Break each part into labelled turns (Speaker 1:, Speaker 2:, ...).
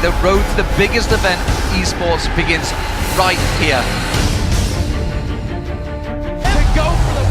Speaker 1: The road to the biggest event esports begins right here. To go for the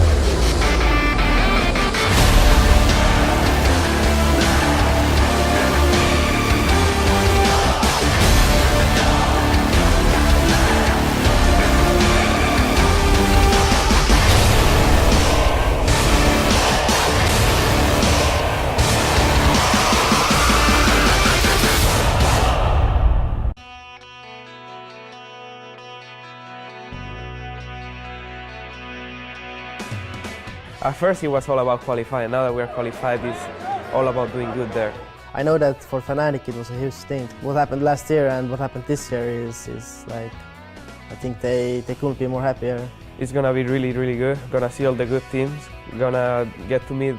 Speaker 2: At first it was all about qualifying. Now that we're qualified, it's all about doing good there.
Speaker 3: I know that for Fnatic it was a huge thing. What happened last year and what happened this year is like, I think they couldn't be more happier.
Speaker 2: It's gonna be really, really good. Gonna see all the good teams. Gonna get to meet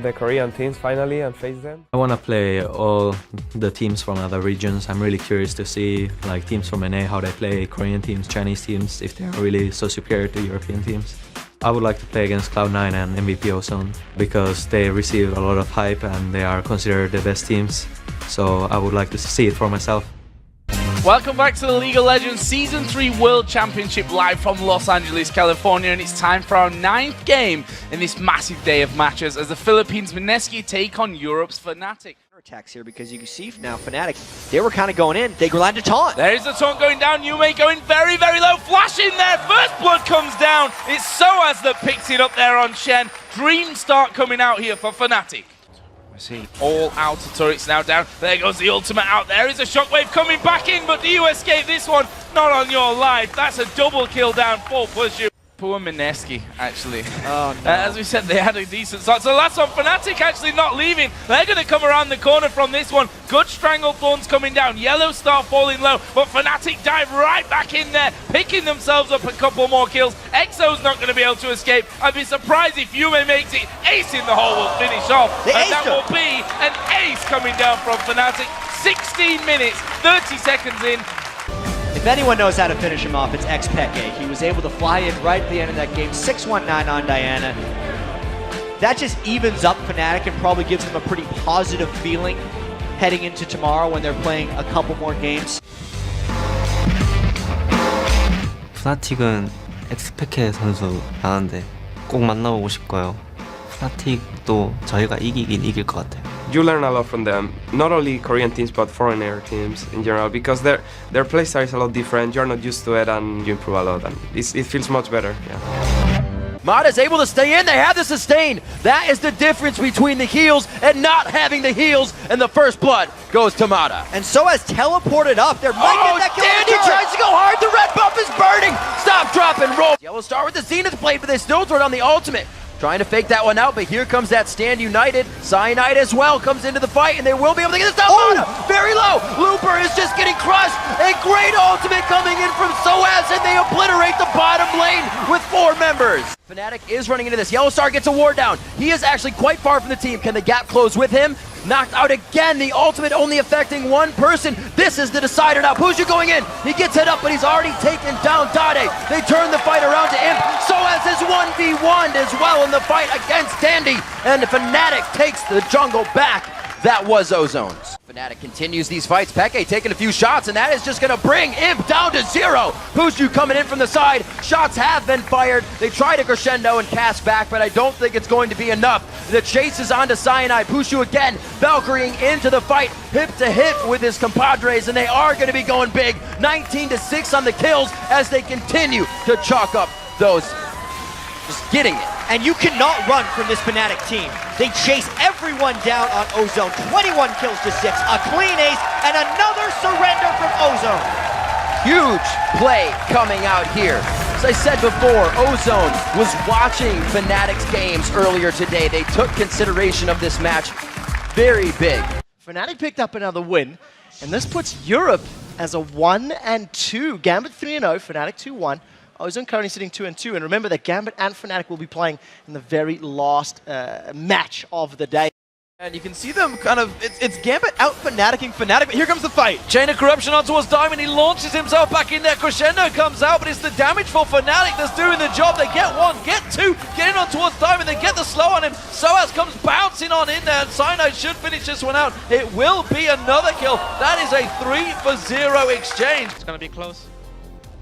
Speaker 2: the Korean teams finally and face them.
Speaker 4: I want to play all the teams from other regions. I'm really curious to see like teams from NA, how they play, Korean teams, Chinese teams, if they're really so superior to European teams. I would like to play against Cloud9 and MVP Ozone because they received a lot of hype and they are considered the best teams. So I would like to see it for myself.
Speaker 5: Welcome back to the League of Legends Season 3 World Championship live from Los Angeles, California, and it's time for our 9th game in this massive day of matches as the Philippines Mineski take on Europe's Fnatic.
Speaker 6: Attacks here because you can see now Fnatic, they were kind of going in. They landed a taunt.
Speaker 5: There's the taunt going down. Yume going very, very low. Flash in there. First blood comes down. It's Soaz that picks it up there on Shen. Dream start coming out here for Fnatic. I see all outer turrets now down. There goes the ultimate out there. Is a shockwave coming back in, but do you escape this one? Not on your life. That's a double kill down for Push. Poor Mineski, actually.
Speaker 6: Oh, no.
Speaker 5: As we said, they had a decent start. So that's on Fnatic actually not leaving. They're going to come around the corner from this one. Good Stranglethorns coming down. Yellow Star falling low, but Fnatic dive right back in there, picking themselves up a couple more kills. Exo's not going to be able to escape. I'd be surprised if Yume makes it. Ace in the hole will finish off. And that will be an ace coming down from Fnatic. 16 minutes, 30 seconds in.
Speaker 6: If anyone knows how to finish him off, it's Xpeke. He was able to fly in right at the end of that game, 619 on Diana. That just evens up Fnatic and probably gives them a pretty positive feeling heading into tomorrow when they're playing a couple more games.
Speaker 7: Fnatic은 엑스페케 선수 나는데 꼭 만나보고 싶고요. Fnatic도 저희가 이길 것 같아요.
Speaker 2: You learn a lot from them, not only Korean teams but foreigner teams in general, because their playstyle is a lot different. You're not used to it and you improve a lot, and it feels much better. Yeah.
Speaker 8: Mata's able to stay in. They have the sustain. That is the difference between the heals and not having the heals, and the first blood goes to Mata.
Speaker 6: And Soaz teleported up. There might get that kill.
Speaker 8: Dandy tries to go hard. The red buff is burning. Stop, drop, and roll. Yellow Star with the Zenith blade, but they still throw it on the ultimate. Trying to fake that one out, but here comes that Stand United. Cyanide as well comes into the fight, and they will be able to get this down. Mata, very low. Looper is just getting crushed. A great ultimate coming in from Soaz, and they obliterate the bottom lane with 4 members. Fnatic is running into this. Yellow Star gets a ward down. He is actually quite far from the team. Can the gap close with him? Knocked out again. The ultimate only affecting one person. This is the decider now. Pushu going in. He gets hit up, but he's already taken down Dade. They turn the fight around to Imp. Soaz is 1v1'd as well in the fight against Dandy. And Fnatic takes the jungle back. That was Ozone's. Fnatic continues these fights. Peke taking a few shots, and that is just going to bring Imp down to 0. Pushu coming in from the side. Shots have been fired. They try to crescendo and cast back, but I don't think it's going to be enough. The chase is onto Cyanide. Pushu again, Valkyrieing into the fight, hip to hip with his compadres, and they are going to be going big. 19-6 on the kills as they continue to chalk up those. Just getting it.
Speaker 6: And you cannot run from this Fnatic team. They chase everyone down on Ozone. 21 kills to 6, a clean ace, and another surrender from Ozone.
Speaker 8: Huge play coming out here. As I said before, Ozone was watching Fnatic's games earlier today. They took consideration of this match very big.
Speaker 9: Fnatic picked up another win, and this puts Europe as a 1-2. Gambit 3-0, Fnatic 2-1. Ozone currently sitting 2-2, and remember that Gambit and Fnatic will be playing in the very last match of the day.
Speaker 8: And you can see them kind of, it's Gambit out Fnaticing Fnatic, but here comes the fight.
Speaker 1: Chain of Corruption on towards Diamond. He launches himself back in there. Crescendo comes out, but it's the damage for Fnatic that's doing the job. They get one, get two, get in on towards Diamond. They get the slow on him. Soaz comes bouncing on in there, and Cyanide should finish this one out. It will be another kill. That is a 3-for-0 exchange.
Speaker 10: It's gonna be close.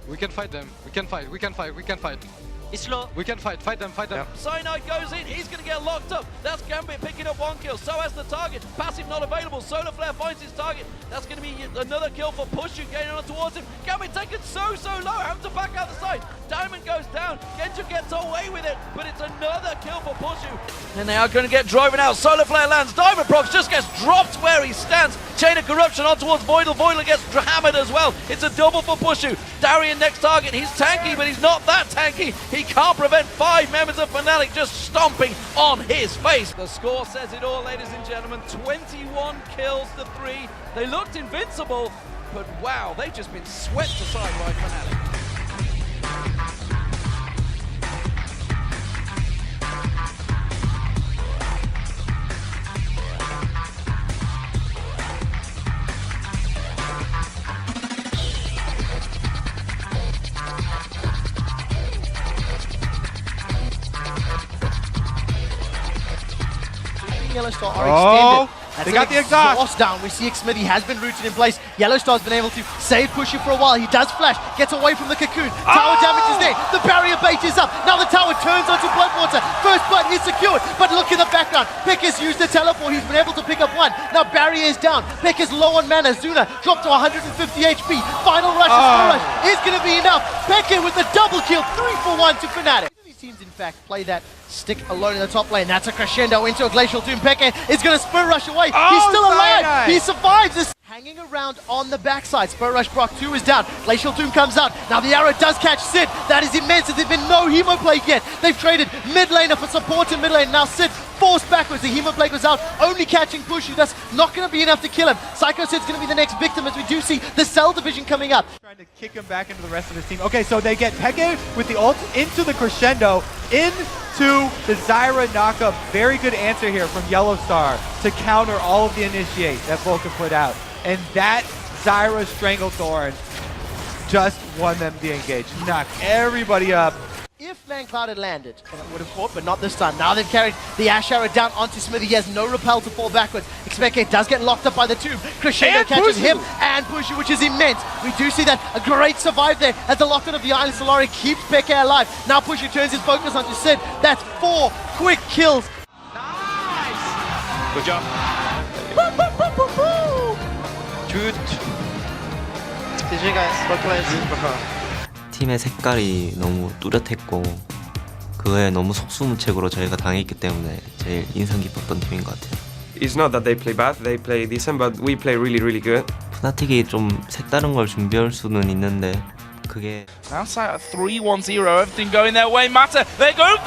Speaker 10: We can fight them. We can fight. We can fight. We can fight.
Speaker 1: It's slow.
Speaker 10: We can fight. Fight them. Fight them.
Speaker 1: Cyanide goes in, he's going to get locked up. That's Gambit picking up one kill. So has the target. Passive not available. Solar Flare finds his target. That's going to be another kill for Pushu getting on towards him. Gambit taken so low. Have to back out the side. Diamond goes down. Genja gets away with it, but it's another kill for Pushu. And they are going to get driven out. Solar Flare lands. Diamond Prox just gets dropped where he stands. Chain of Corruption on towards Voidal. Voidal gets hammered as well. It's a double for Pushu. Darian next target. He's tanky, but he's not that tanky. He can't prevent 5 members of Fnatic just stomping on his face. The score says it all, ladies and gentlemen. 21 kills to 3. They looked invincible, but wow, they've just been swept aside by Fnatic.
Speaker 9: Yellowstar are extended. That's
Speaker 10: they got the exhaust
Speaker 9: down. We see Xmithy has been rooted in place. Yellowstar's been able to save Pushu for a while. He does flash, gets away from the cocoon. Tower damage is there. The barrier bait is up. Now the tower turns onto Bloodwater. First blood is secured, but look in the background. Pekka's used the teleport. He's been able to pick up one. Now barrier is down. Pekka's low on mana. Zuna dropped to 150 HP. Final rush is going to be enough. Pekka with the double kill. 3-for-1 to Fnatic. Teams in fact play that stick alone in the top lane. That's a crescendo into a Glacial Doom. Pekka is going to Spur Rush away. He's still alive. He survives this. Hanging around on the backside. Spur Rush Brock 2 is down. Glacial Doom comes out. Now the arrow does catch Sid. That is immense. There's been no Hemoplague yet. They've traded mid laner for support in mid lane. Now Sid forced backwards. The Hemoplague was out, only catching Pushu. That's not going to be enough to kill him. Psycho Sid's going to be the next victim as we do see the Cell division coming up.
Speaker 11: Trying to kick him back into the rest of his team. Okay, so they get Pekka with the ult into the crescendo, into the Zyra knockup. Very good answer here from Yellowstar to counter all of the initiate that Vulcan put out. And that Zyra Stranglethorn just won them the engage. Knocked everybody up.
Speaker 9: If Mancloud had landed, and it would have fought, but not this time. Now they've carried the Ash Arrow down onto Smithy. He has no repel to fall backwards. Expectate does get locked up by the tube. Crescendo catches him and Pushu, which is immense. We do see that a great survive there as the lockdown of the Island Solari keeps Pekka alive. Now Pushu turns his focus onto Sid. That's 4 quick kills.
Speaker 10: Nice! Good job.
Speaker 11: Good.
Speaker 9: GG guys, well played.
Speaker 7: 팀의 색깔이 너무 뚜렷했고 그거에 너무 속수무책으로 저희가 당했기 때문에 제일 인상 깊었던 팀인 것 같아요.
Speaker 2: It's not that they play bad, they play decent, but we play really good.
Speaker 7: 푸나틱이 좀 색다른 걸 준비할 수는 있는데 그게
Speaker 5: Outside of 3-1-0, everything going their way. Matter, they both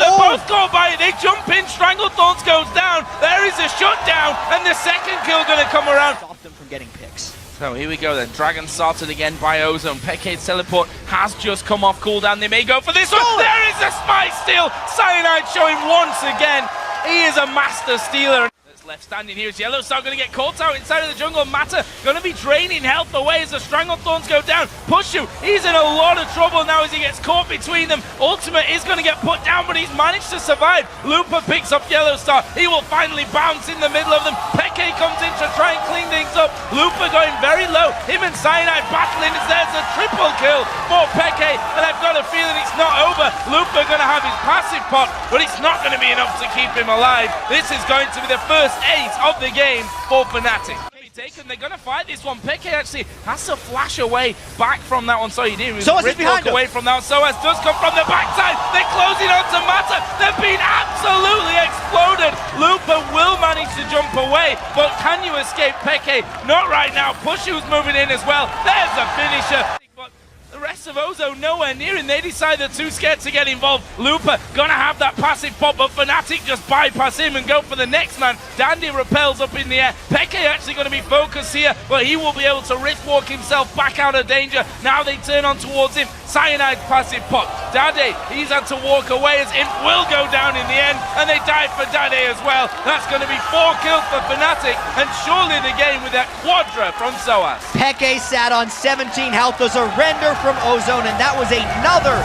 Speaker 5: caught by it. They jump in, Stranglethorns goes down. There is a shutdown, and the second kill going to come around.
Speaker 6: Stop them from getting picks.
Speaker 5: So here we go then, Dragon started again by Ozone. Pekka's teleport has just come off cooldown. They may go for this one. There is a Smite steal. Cyanide showing once again. He is a master stealer. Left standing here is Yellowstar going to get caught out inside of the jungle. Matter going to be draining health away as the Stranglethorns go down. Pushu, he's in a lot of trouble now as he gets caught between them. Ultimate is going to get put down, but he's managed to survive. Looper picks up Yellowstar. He will finally bounce in the middle of them. Pekka comes in to try and clean things up. Looper going very low. Him and Cyanide battling as there's a triple kill for Pekka, and I've got a feeling it's not over. Looper going to have his passive pot, but it's not going to be enough to keep him alive. This is going to be the first ace of the game for Fnatic. They're going to fight this one. Pekka actually has to flash away back from that one. So he did.
Speaker 9: Soaz is behind him.
Speaker 5: Away from that one. Soaz does come from the backside. They're closing on to Matter. They've been absolutely exploded. Looper will manage to jump away, but can you escape Pekka? Not right now. Pushu's moving in as well. There's a finisher. But the rest of Ozo nowhere near him. They decide they're too scared to get involved. Looper gonna have that passive pop, but Fnatic just bypass him and go for the next man. Dandy repels up in the air. Pekka actually gonna be focused here, but he will be able to rift walk himself back out of danger. Now they turn on towards him. Cyanide passive pop. Dade, he's had to walk away as Imp will go down in the end, and they die for Dade as well. That's going to be 4 kills for Fnatic, and surely the game with that quadra from Soaz.
Speaker 6: Peke sat on 17 health, a surrender from Ozone, and that was another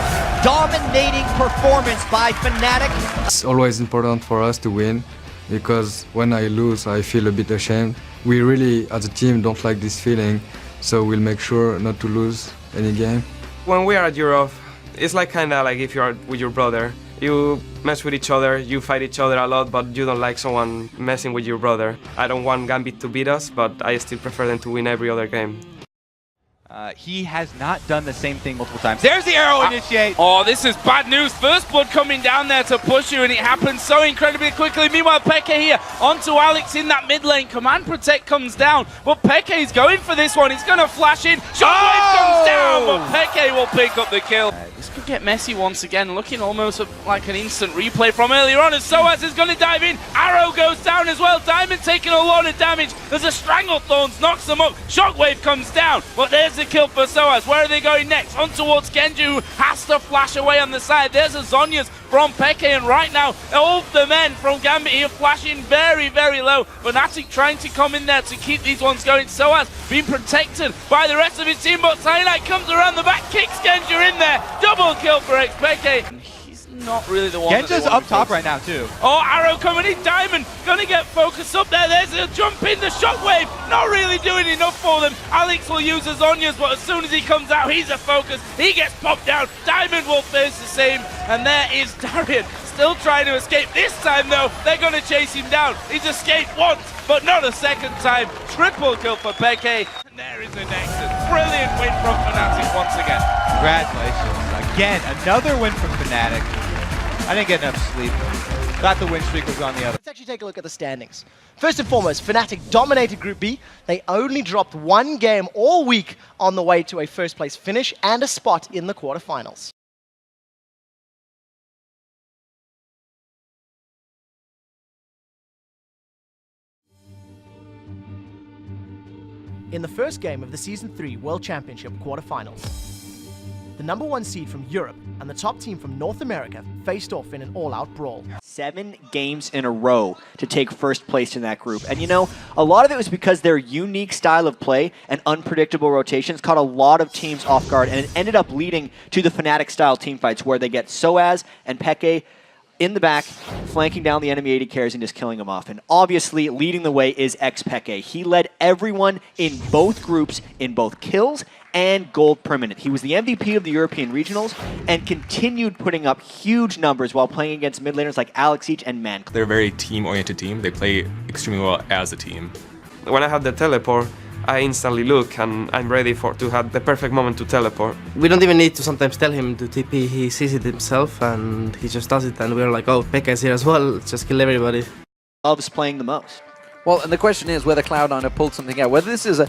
Speaker 6: dominating performance by Fnatic.
Speaker 10: It's always important for us to win, because when I lose, I feel a bit ashamed. We really, as a team, don't like this feeling, so we'll make sure not to lose any game.
Speaker 2: When we are at Europe, it's like kinda like if you are with your brother. You mess with each other, you fight each other a lot, but you don't like someone messing with your brother. I don't want Gambit to beat us, but I still prefer them to win every other game.
Speaker 11: He has not done the same thing multiple times. There's the arrow initiate.
Speaker 5: Oh, this is bad news. First blood coming down there to push you, and it happens so incredibly quickly. Meanwhile, Peke here onto Alex in that mid lane. Command Protect comes down, but Peke's going for this one. He's going to flash in. Shockwave comes down, but Peke will pick up the kill. This could get messy once again, looking almost like an instant replay from earlier on, as Soaz is going to dive in. Arrow goes down as well. Diamond taking a lot of damage. There's a Stranglethorns, knocks them up. Shockwave comes down, but there's the kill for Soaz. Where are they going next? On towards Genji, who has to flash away on the side. There's a Zhonya's from Peke, and right now all of the men from Gambit here flashing very, very low. Fnatic trying to come in there to keep these ones going. Soaz being protected by the rest of his team, but Cyanide comes around the back, kicks Genji in there. Double kill for Peke. He's not really the one.
Speaker 11: Genji's up top right now too.
Speaker 5: Oh, Arrow coming in. Diamond gonna get focused up there. There's a jump in. The Shockwave not really doing enough for them. Alex will use his Zhonya's, but as soon as he comes out, he's a focus. He gets popped down. Diamond will face the same, and there is Darian still trying to escape. This time though, they're gonna chase him down. He's escaped once, but not a second time. Triple kill for Peke, and there is the Nexus. Brilliant win from Fnatic once again.
Speaker 11: Congratulations. Again, another win from Fnatic. I didn't get enough sleep. Thought the win streak was on the other.
Speaker 9: Let's actually take a look at the standings. First and foremost, Fnatic dominated Group B. They only dropped 1 game all week on the way to a first place finish and a spot in the quarterfinals. In the first game of the Season 3 World Championship quarterfinals, the number 1 seed from Europe and the top team from North America faced off in an all-out brawl.
Speaker 6: 7 games in a row to take first place in that group. And you know, a lot of it was because their unique style of play and unpredictable rotations caught a lot of teams off guard, and it ended up leading to the Fnatic-style teamfights where they get Soaz and Peke in the back, flanking down the enemy AD carries and just killing them off. And obviously, leading the way is Peke. He led everyone in both groups in both kills and gold permanent. He was the MVP of the European Regionals and continued putting up huge numbers while playing against mid laners like Alex Each and Man.
Speaker 12: They're a very team-oriented team. They play extremely well as a team.
Speaker 2: When I have the teleport, I instantly look and I'm ready to have the perfect moment to teleport.
Speaker 3: We don't even need to sometimes tell him to TP, he sees it himself and he just does it, and we're like, oh, Pekka is here as well, let's just kill everybody.
Speaker 6: Loves playing the most.
Speaker 13: Well, and the question is whether Cloud9 have pulled something out, whether this is a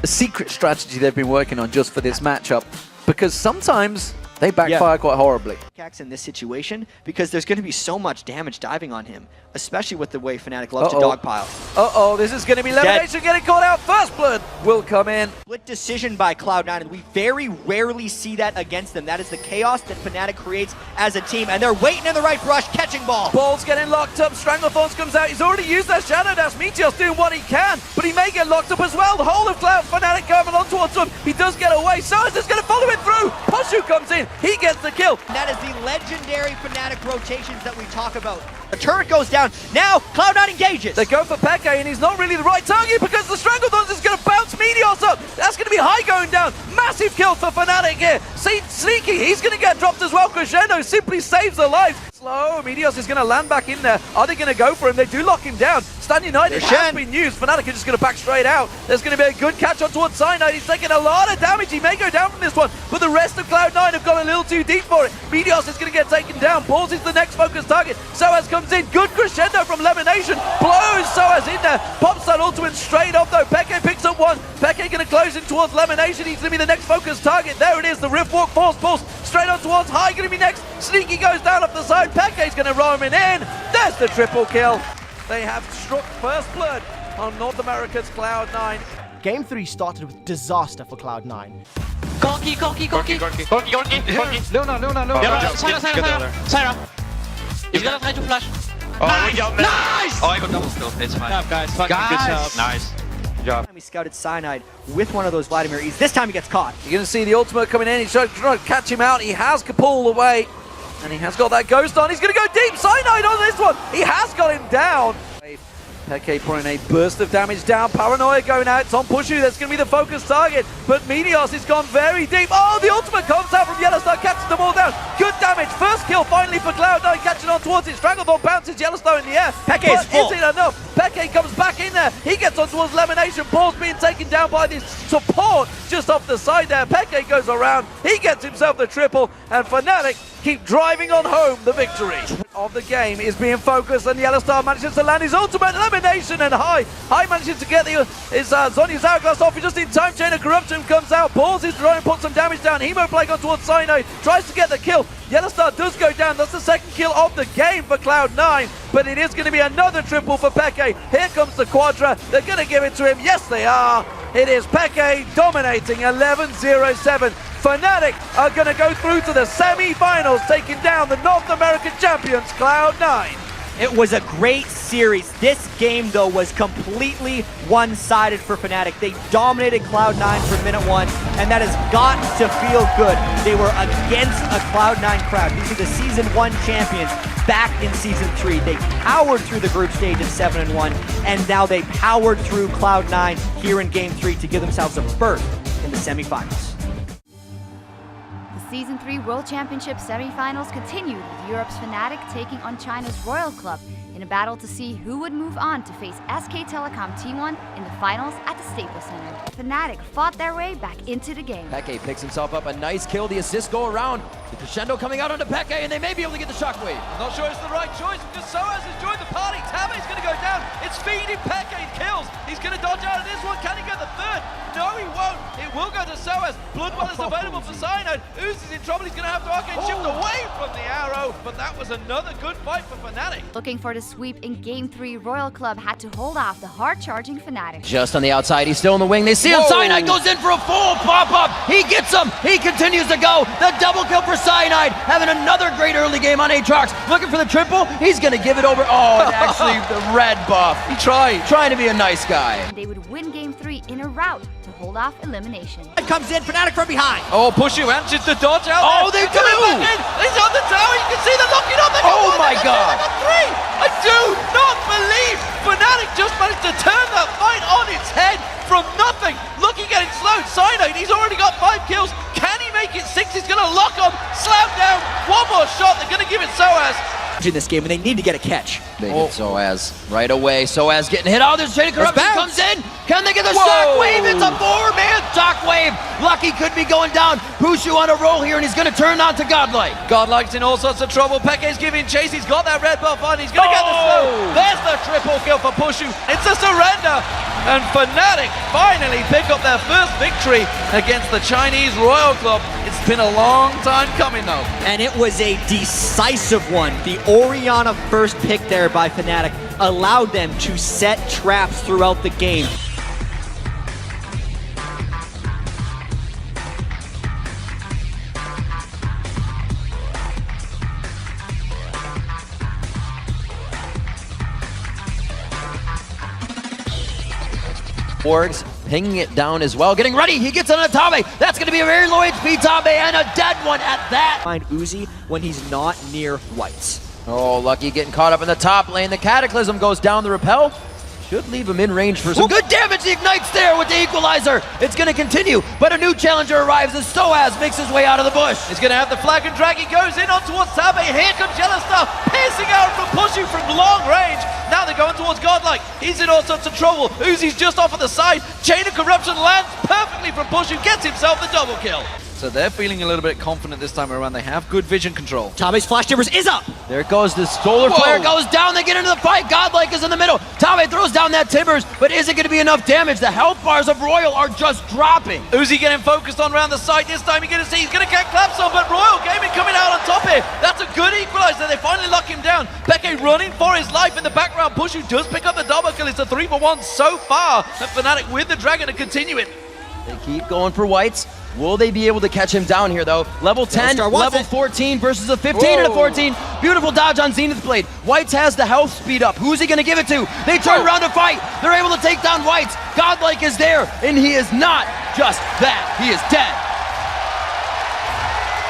Speaker 13: secret strategy they've been working on just for this matchup, because sometimes they backfire quite horribly.
Speaker 6: In this situation, because there's going to be so much damage diving on him, especially with the way Fnatic loves to dogpile.
Speaker 13: This is going to be Levitation getting caught out. First blood will come in.
Speaker 6: Split decision by Cloud9, and we very rarely see that against them. That is the chaos that Fnatic creates as a team, and they're waiting in the right brush, catching ball.
Speaker 13: Ball's getting locked up. Stranglethorns comes out. He's already used that Shadow Dash. Meteor's doing what he can, but he may get locked up as well. The whole of Cloud Fnatic coming on towards him. He does get away. Soaz is going to follow it through. Pushu comes in. He gets the kill.
Speaker 6: And that is the legendary Fnatic rotations that we talk about. The turret goes down. Now, Cloud9 engages.
Speaker 13: They go for Peke, and he's not really the right target because the Stranglethorns is going to bounce Meteors up. That's going to be high going down. Massive kill for Fnatic here. See, Sneaky, he's going to get dropped as well. Crescendo simply saves their lives. Slow, Meteos is going to land back in there. Are they going to go for him? They do lock him down. Stand United has been used. Fnatic are just going to back straight out. There's going to be a good catch on towards Cyanide. He's taking a lot of damage. He may go down from this one, but the rest of Cloud9 have gone a little too deep for it. Meteos is going to get taken down. Balls is the next focus target. Soaz comes in. Good crescendo from Lemonation. Blows Soaz in there. Pops that ultimate straight off though. Peke picks up one. Peke going to close in towards Lemonation. He's going to be the next focus target. There it is. The Riftwalk Force Pulse straight on towards High. Going to be next. Sneaky goes down off the side. Peke's going to roam in. There's the triple kill. They have struck first blood on North America's Cloud9.
Speaker 9: Game 3 started with disaster for Cloud9.
Speaker 14: Corky. Luna. Syra. He's gonna try to flash.
Speaker 8: Nice! Nice!
Speaker 14: Oh, I got double still. It's fine. Good job, guys. Fucking good job. Nice. Good job.
Speaker 6: We scouted Cyanide with one of those Vladimir E's. This time he gets caught.
Speaker 13: You're going to see the ultimate coming in. He's trying to catch him out. He has Kapul away. And he has got that ghost on. He's going to go deep. Cyanide on this one. He has got him down. Peke pouring a burst of damage down. Paranoia going out. It's on Pushu. That's going to be the focus target. But Meteos has gone very deep. Oh, the ultimate comes out from Yellowstar, catches them all down. Good damage. First kill finally for Cloud9, catching on towards it. Stranglethorn bounces Yellowstar in the air.
Speaker 6: Peke is full.
Speaker 13: Is it enough? Peke comes back in there. He gets on towards Elimination. Paul's being taken down by this support just off the side there. Peke goes around. He gets himself the triple. And Fnatic keep driving on home the victory of the game is being focused, and Yellowstar manages to land his ultimate elimination, and High manages to get his Zhonya's hourglass off just in time. Chain of Corruption comes out, Paul's is trying to put some damage down. Hemo Plague on towards Cyanide, tries to get the kill. Yellowstar does go down. That's the second kill of the game for Cloud9, but it is going to be another triple for Peke. Here comes the Quadra. They're going to give it to him. Yes, they are. It is Peke dominating 11-0-7. Fnatic are going to go through to the semi-finals, taking down the North American champions, Cloud9.
Speaker 6: It was a great series. This game, though, was completely one-sided for Fnatic. They dominated Cloud9 for minute one, and that has got to feel good. They were against a Cloud9 crowd. These are the Season 1 champions back in Season 3. They powered through the group stage at 7-1, and now they powered through Cloud9 here in Game 3 to give themselves a berth in the semifinals.
Speaker 15: The Season 3 World Championship semifinals continued with Europe's Fnatic taking on China's Royal Club in a battle to see who would move on to face SK Telecom T1 in the finals at the Staples Center. Fnatic fought their way back into the game.
Speaker 8: Peke picks himself up a nice kill. The assists go around. The crescendo coming out onto Peke, and they may be able to get the shockwave.
Speaker 1: Not sure it's the right choice because Soaz has joined the party. Tabe's going to go down. It's feeding Peke kills. He's going to dodge out of this one. Can he get the third? No, he won't. It will go to Soaz. Bloodwell is available for Cyanide. Uzi's in trouble. He's going to have to arcane shift away from the arrow. But that was another good fight for Fnatic.
Speaker 15: Looking for the sweep in Game 3, Royal Club had to hold off the hard-charging Fnatic.
Speaker 8: Just on the outside, he's still in the wing. They see him. Cyanide goes in for a full pop-up. He gets him. He continues to go. The double kill for Cyanide. Having another great early game on Aatrox. Looking for the triple. He's going to give it over. Oh, and actually the red buff. He trying to be a nice guy.
Speaker 15: They would win Game 3 in a rout to hold off elimination.
Speaker 6: It comes in, Fnatic from behind.
Speaker 1: Oh, Pushu manages to dodge out.
Speaker 8: Oh, they do.
Speaker 1: He's on the tower. You can see them locking up.
Speaker 8: Oh my God.
Speaker 1: Three. I do not believe Fnatic just managed to turn that fight on its head from nothing. Looking at it slow. Cyanide, he's already got 5 kills. Can he make it 6? He's going to lock on, slam down. One more shot. They're going to give it Soaz.
Speaker 6: In this game, and they need to get a catch.
Speaker 8: They hit Soaz right away. Soaz getting hit. Oh, there's Chain of Corruption comes in. Can they get the shockwave? It's a 4-man shockwave. Lucky could be going down. Pushu on a roll here, and he's going to turn on to Godlike.
Speaker 1: Godlike's in all sorts of trouble. Peke's giving chase. He's got that red buff on. He's going to get the slow. There's the triple kill for Pushu. It's a surrender. And Fnatic finally pick up their first victory against the Chinese Royal Club. It's been a long time coming, though.
Speaker 6: And it was a decisive one. The Orianna first pick there by Fnatic allowed them to set traps throughout the game.
Speaker 8: Orgs pinging it down as well. Getting ready. He gets on a Tabe. That's going to be a very low HP Tabe and a dead one at that.
Speaker 6: Find Uzi when he's not near whites.
Speaker 8: Oh, Lucky getting caught up in the top lane. The Cataclysm goes down the repel. Should leave him in range for some good damage. He ignites there with the equalizer. It's going to continue, but a new challenger arrives as Soaz makes his way out of the bush.
Speaker 1: He's going to have the flag and drag. He goes in on towards Tabe. Here comes Yellowstar, piercing out from Pushu from long range. Now they're going towards Godlike. He's in all sorts of trouble. Uzi's just off on the side. Chain of Corruption lands perfectly from Pushu, gets himself the double kill. So they're feeling a little bit confident this time around. They have good vision control.
Speaker 6: Tabe's flash timbers is up.
Speaker 8: There it goes. The solar flare goes down. They get into the fight. Godlike is in the middle. Tabe throws down that timbers, but is it going to be enough damage? The health bars of Royal are just dropping.
Speaker 1: Uzi getting focused on around the side. This time you're going to see he's going to get claps on, but Royal Gaming coming out on top here. That's a good equalizer. They finally lock him down. Peke running for his life in the background. Pushu does pick up the double kill. It's a 3-for-1 so far. And Fnatic with the Dragon to continue it.
Speaker 8: They keep going for whites. Will they be able to catch him down here, though? Level 10, level 14 versus a 15 and a 14. Beautiful dodge on Zenith Blade. Whites has the health speed up. Who's he going to give it to? They turn around to fight. They're able to take down Whites. Godlike is there, and he is not just that. He is dead.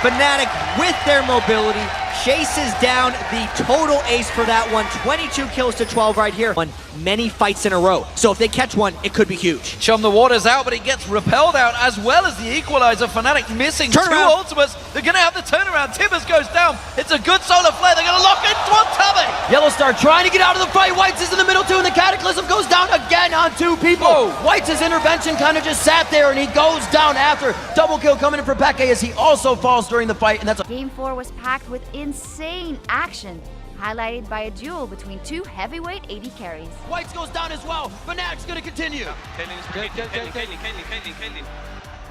Speaker 6: Fnatic, with their mobility, chases down the total ace for that one. 22 kills to 12 right here. Won many fights in a row. So if they catch one, it could be huge.
Speaker 1: Chum the water's out, but he gets repelled out as well as the equalizer. Fnatic missing two ultimates. They're going to have the turnaround. Tibbers goes down. It's a good solar flare. They're going to lock into Tabe.
Speaker 8: Yellowstar trying to get out of the fight. Whites is in the middle too, and the Cataclysm goes down again on two people. Whites' intervention kind of just sat there, and he goes down after. Double kill coming in for Peke as he also falls during the fight, and that's
Speaker 15: Game 4 was packed with insane action, highlighted by a duel between two heavyweight AD carries.
Speaker 8: Whites goes down as well. Fnatic's going to continue.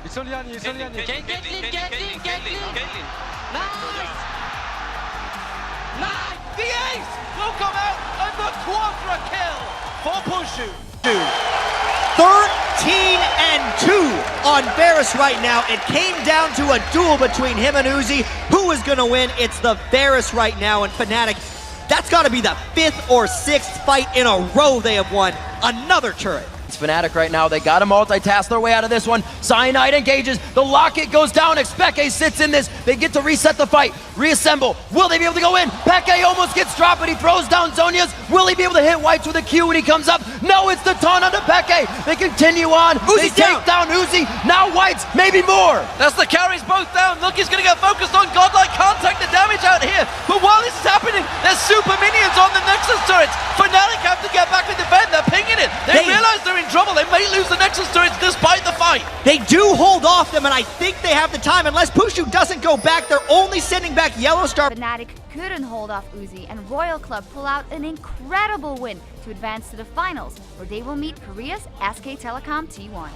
Speaker 14: Ils sont derniers, ils sont derniers.
Speaker 1: Nice! The ace will come out and the quadra kill for Pushu.
Speaker 6: 13-2 on Varus right now. It came down to a duel between him and Uzi. Who is going to win? It's the Varus right now, and Fnatic, that's got to be the 5th or 6th fight in a row they have won. Another turret.
Speaker 8: It's Fnatic right now. They got to multitask their way out of this one. Cyanide engages. The locket goes down. Expeke sits in this. They get to reset the fight. Reassemble. Will they be able to go in? Peke almost gets dropped, but he throws down Zonia's. Will he be able to hit Whites with a Q when he comes up? No, it's the taunt onto Peke. They continue on. They take down Uzi. Now Whites, maybe more.
Speaker 1: That's the carries both down. Look, he's going to get focused on Godlike. Can't take the damage out here. But while this is happening, there's super minions on the Nexus turrets. Fnatic have to get back and defend. They're pinging it. They realize they're in trouble. They may lose the Nexus turrets despite the fight.
Speaker 6: They do hold off them, and I think they have the time. Unless Pushu doesn't go back, they're only sending back Yellowstar.
Speaker 15: Fnatic couldn't hold off Uzi, and Royal Club pull out an incredible win to advance to the finals, where they will meet Korea's SK Telecom T1.